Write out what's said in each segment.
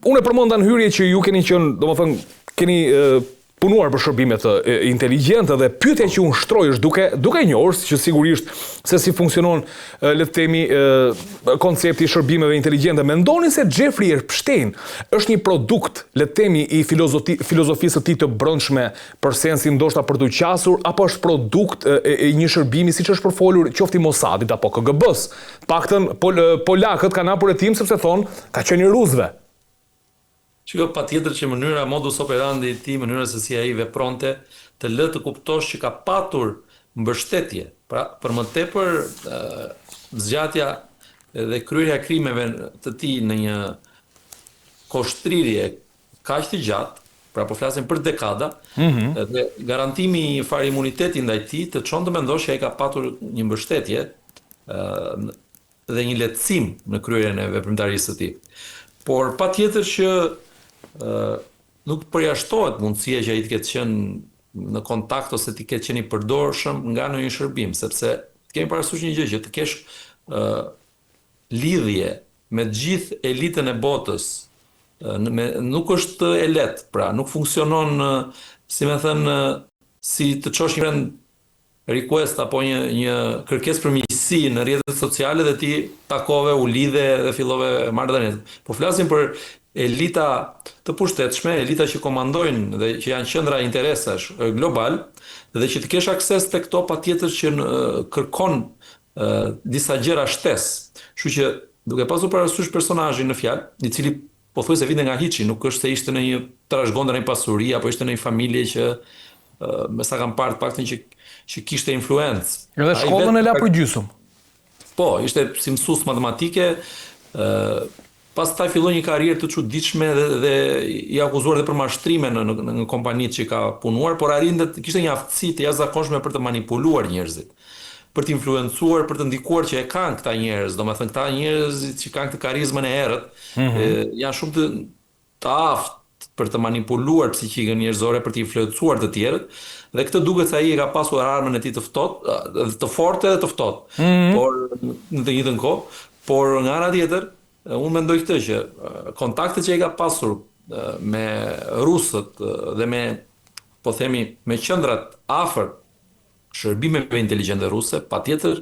unë e përmenda në hyrje që ju keni qenë, domethënë keni punuar për shërbime të inteligjente dhe pyetja që unë shtroj është duke njohur që sigurisht se si funksionon le të themi koncepti i shërbimeve inteligjente. Mendoni se Jeffrey Epstein është një produkt le të themi i filozofisë së tij të brendshme për sensin ndoshta për të qasur, apo është produkt i një shërbimi siç është përfolur qoftë i Mossadit apo KGB-s? Paktën polakët kanë hapur hetim sepse thonë ka qenë i rusëve. Shiko, patjetër që mënyra modus operandi i tij, mënyra se si ai vepronte, të lë të kuptosh që ka patur mbështetje. Pra, për më tepër zgjatja dhe kryerja e krimeve të tij në një kohështrirje kaq të gjatë, pra po flasim për dekada, dhe garantimi i fare imuniteti ndaj tij të çon të mendosh që ai ka patur një mbështetje dhe një lehtësim në kryerjen e veprimtarisë së tij. Por patjetër që nuk përjashtohet mundësia që ai të ketë qenë në kontakt ose të ketë qenë i përdorshëm nga ndonjë shërbim, sepse të kemi parasysh një gjë që të kesh lidhje me të gjithë elitën e botës nuk është e lehtë, pra nuk funksionon si më thënë si të çosh një request apo një kërkesë për miqësi në rrjetet sociale dhe ti takove, u lidhe dhe fillove marrëdhënie. Po flasim për elita të pushtetshme, elita që komandojnë dhe që janë qendra interesash global, dhe që të kesh akses tek këto patjetër që kërkon disa gjëra shtesë. Kështu që duke pasur parasysh personazhin në fjalë, i cili pothuajse vinte nga hiçi, nuk është se ishte në një trashëgondë në një pasuri apo ishte në një familje që me sa kam parë të paktën që kishte influencë. Edhe shkollën e la për gjysmë. Po, ishte si mësues matematike, pastaj filloi një karrierë të çuditshme dhe i akuzuar edhe për mashtrime në kompanitë që ka punuar, por kishte një aftësi të jashtëzakonshme për të manipuluar njerëzit, për të influencuar, për të ndikuar që e kanë këta njerëz, domethënë këta njerëz që kanë këtë karizmën e errët, janë shumë të aftë për të manipuluar psikikën njerëzore, për të influencuar të tjerët, dhe këtë duket se ai e ka pasur armën e tij të ftohtë, të fortë dhe të ftohtë, por në të njëjtën kohë, por nga ana tjetër, unë mendoj këtë që kontaktet që ai ka pasur me rusët dhe me, po themi, me qendrat afër shërbimeve inteligjente ruse, patjetër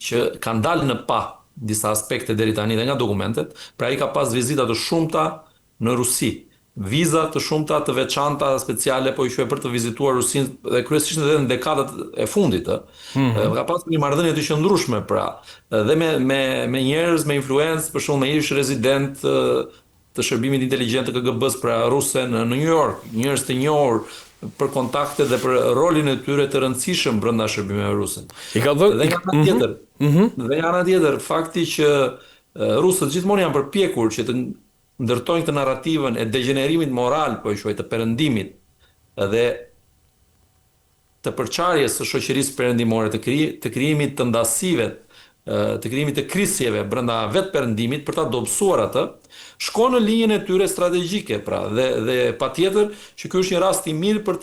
që kanë dalë në pa disa aspekte deri tani dhe nga dokumentet, pra ai ka pas vizita të shumta në Rusi, viza të shumta të veçanta speciale po i quaj për të vizituar Rusinë dhe kryesisht edhe në dekadat e fundit. Ka pasur një marrëdhënie të qëndrueshme pra dhe me njerëz me influencë, për shembull me ish rezident të shërbimit inteligjent të KGB-s pra ruse në New York, njerëz të njohur për kontakte dhe për rolin e tyre të rëndësishëm brenda shërbimeve ruse. Dhe nga ana tjetër, fakti që rusët gjithmonë janë përpjekur që të ndërtojnë këtë narrativën e degenerimit moral, po i quaj të perëndimit, dhe të përçarjes së shoqërisë perëndimore, të krijimit të ndasive, të krijimit të krisjeve brenda vetë perëndimit për ta dobësuar atë, shkon në linjën e tyre strategjike, pra, dhe patjetër që ky është një rast i mirë për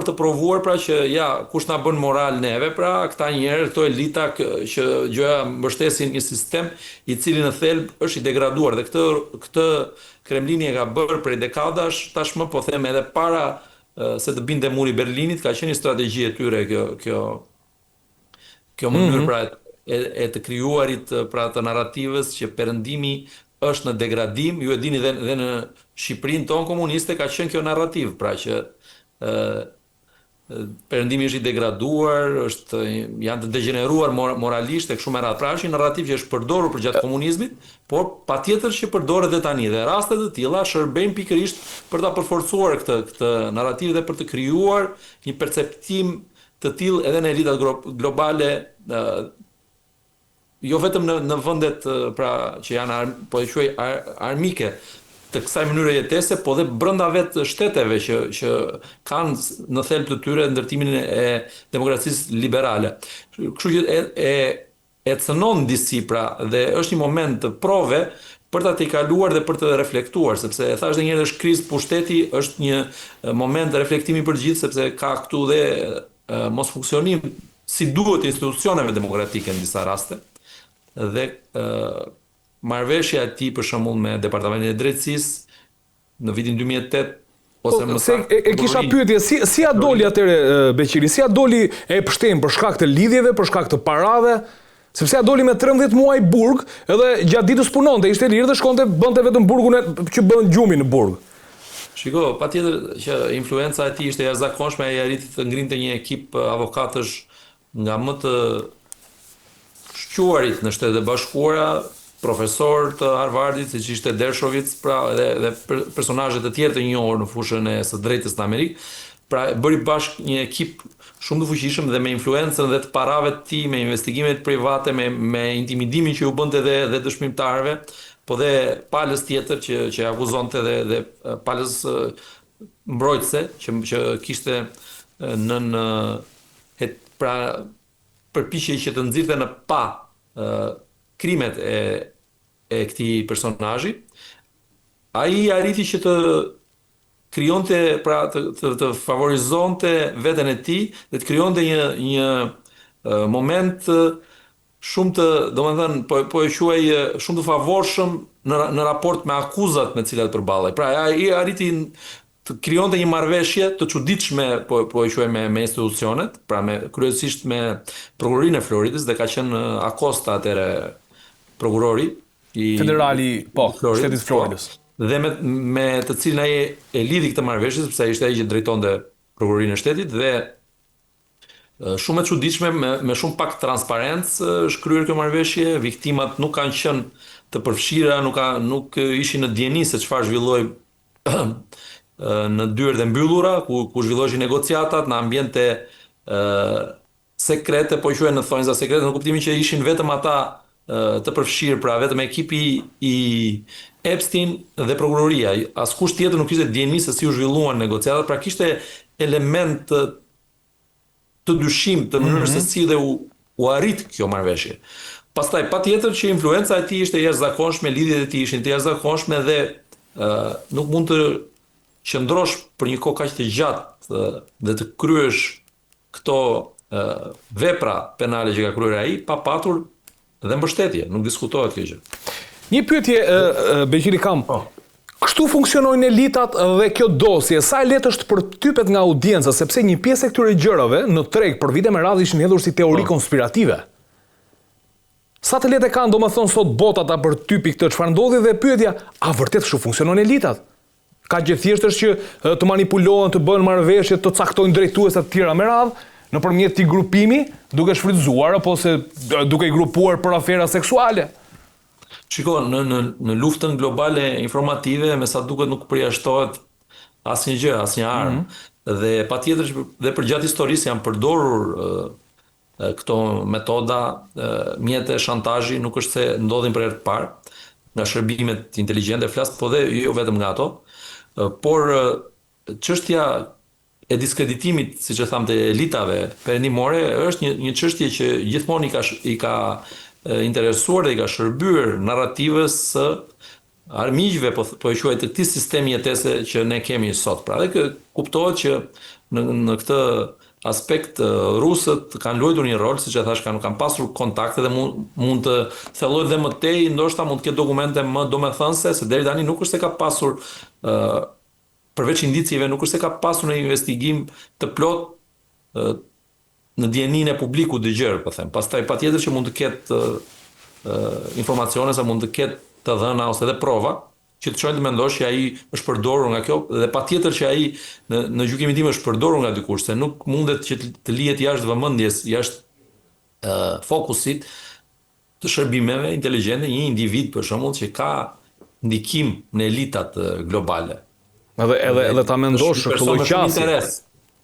të provuar pra që ja kush na bën moral neve, pra këta njerëz, këto elita që gjëja mbështesin një sistem i cili në thelb është i degraduar dhe këtë Kremlini e ka bërë prej dekadash, tashmë po them edhe para se të binte muri i Berlinit, ka qenë një strategji e tyre kjo mënyrë pra e të krijuarit pra të narrativës që perëndimi është në degradim. Ju e dini dhe në Shqipërinë tonë komuniste ka qenë kjo narrativ, pra që perëndimi është i degraduar, janë të degeneruar moralisht e kështu me radhë. Pra është një narrativ që është përdorur përgjatë komunizmit, por patjetër që përdoret edhe tani. Dhe raste të tilla shërbejnë pikërisht për ta përforcuar këtë narrativ dhe për të krijuar një perceptim të tillë edhe në elitat globale, jo vetëm në vendet pra që janë po e quaj armike të kësaj mënyre jetese, po dhe brenda vetë shteteve që kanë në thelb të tyre ndërtimin e demokracisë liberale. Kështu që e cënon disi pra dhe është një moment të prove për ta tejkaluar dhe për të reflektuar, sepse e thash edhe një herë është krizë pushteti, është një moment reflektimi për gjithë, sepse ka këtu dhe mos funksionim si duhet institucioneve demokratike në disa raste. Dhe marrëveshja e tij për shembull me Departamentin e Drejtësisë në vitin 2008 ose më se e kisha pyetje, si ja doli atëre Beqiri, si ja doli e pështem për shkak të lidhjeve, për shkak të parave, sepse ja doli me 13 muaj burg, edhe gjatë ditës punonte, ishte lirë dhe shkonte, bënte vetëm burgun që bën gjumin në burg. Shiko, patjetër që influenca e tij ishte jashtëzakonshme, ai arriti të ngrinte një ekip avokatësh nga më të shquarit në Shtetet e Bashkuara, profesor të Harvardit, siç ishte Dershowitz, pra dhe personazhe të tjerë të njohur në fushën e së drejtës në Amerikë. Pra bëri bashkë një ekip shumë të fuqishëm dhe me influencën dhe të parave të tij, me investigimet private, me intimidimin që u bënte dhe dëshmimtarëve, po dhe palës tjetër që akuzonte dhe palës mbrojtëse që kishte pra përpiqje që të nxirrte në pa krimet e këtij personazhi. Ai arriti që të krijonte, pra të favorizonte veten e tij dhe të krijonte një moment shumë të, domethënë, po e quaj shumë të favorshëm në raport me akuzat me të cilat përballej. Pra ai arriti të krijonte një marrëveshje të çuditshme, po e quaj me institucionet, pra kryesisht me prokurorinë e Floridës, dhe ka qenë Acosta atëre prokurori i federali, shtetit Floridës. Dhe me të cilin ai e lidhi këtë marrëveshje, sepse ai ishte ai që drejtonte prokurorinë e shtetit, dhe shumë e çuditshme, me shumë pak transparencë është kryer kjo marrëveshje. Viktimat nuk kanë qenë të përfshira, nuk ishin në dieni se çfarë zhvilloi në dyert e mbyllura, ku zhvilloheshin negociatat në ambiente sekrete, po quhen në thonjza sekrete, në kuptimin që ishin vetëm ata të përfshirë, pra vetëm ekipi i Epstein dhe prokuroria. Askush tjetër nuk kishte dieni se si u zhvilluan negociatat, pra kishte element të dyshim të mënyrës se si dhe u arrit kjo marrëveshje. Pastaj patjetër që influenca e tij ishte jashtëzakonshme, lidhjet e tij ishin të jashtëzakonshme dhe nuk mund të qëndrosh për një kohë kaq të gjatë dhe të kryesh këto vepra penale që ka kryer ai pa patur dhe mbështetje, nuk diskutohet kjo gjë. Një pyetje Beqiri kam. Kështu funksionojnë elitat dhe kjo dosje, sa e lehtë është përtypet nga audienca, sepse një pjesë e këtyre gjërave në treg për vite me radhë ishin hedhur si teori konspirative. Sa të lehtë kanë domethënë sot bota ta përtypi këtë çfarë ndodhi, dhe pyetja, a vërtet kështu funksionojnë elitat? Ka gjë thjesht është që të manipulohen, të bëhen marrëveshje, të caktojnë drejtuese të tjera me radhë, nëpërmjet këtij grupimi, duke shfrytzuar apo se duke i grupuar për afera seksuale. Shiko, në luftën globale informative, me sa duket nuk përjashtohet asnjë gjë, asnjë armë. Dhe patjetër dhe për gjatë historisë janë përdorur këto metoda, mjete shantazhi, nuk është se ndodhin për herë të parë nga shërbimet inteligjente, flas, po dhe jo vetëm nga ato, por çështja e diskreditimit, siç e tham, të elitave perëndimore është një çështje që gjithmonë i ka interesuar dhe i ka shërbyer narrativës së armiqve, po e quaj, të këtij sistemi jetese që ne kemi sot. Pra dhe kuptohet që në këtë aspekt rusët kanë luajtur një rol, siç e thash, kanë pasur kontakte dhe mund të thellojë dhe më tej, ndoshta mund të ketë dokumente më domethënëse, se deri tani nuk është se ka pasur përveç indicieve, nuk është se ka pasur një investigim të plot në dieninë e publikut të gjerë, po them. Pastaj patjetër që mund të ketë informacione, sa mund të ketë të dhëna ose edhe prova që të çojnë të mendosh që ai është përdorur nga kjo, dhe patjetër që ai në gjykimin tim është përdorur nga dikush, se nuk mundet që të lihet jashtë vëmendjes, jashtë fokusit të shërbimeve inteligjente një individ, për shembull, që ka ndikim në elitat globale. Edhe ta mendosh këtë lloj qasje.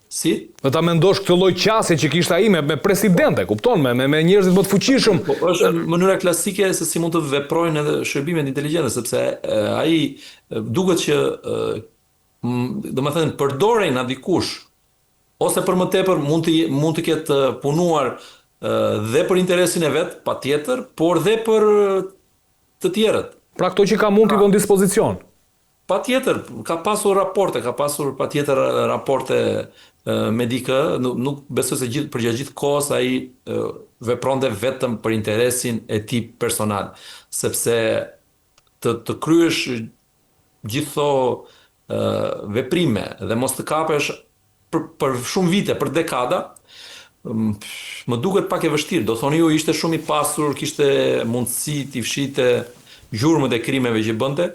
Si? Dhe ta mendosh këtë lloj qasje që kishte ai me presidente, kupton, me njerëzit më të fuqishëm. Është mënyra klasike se si mund të veprojnë edhe shërbimet inteligjente, sepse ai duket që domethënë përdorej nga dikush, ose për më tepër mund të ketë punuar dhe për interesin e vet, patjetër, por dhe për të tjerët. Pra këto që ka mund t'i vënë dispozicion. Patjetër, ka pasur raporte medike, nuk besoj se përgjatë gjithë kohës ai vepronte vetëm për interesin e tij personal, sepse të kryesh gjithë veprime dhe mos të kapesh për shumë vite, për dekada, më duket pak e vështirë. Do thoni ju ishte shumë i pasur, kishte mundësi t'i fshite gjurmët e krimeve që bënte,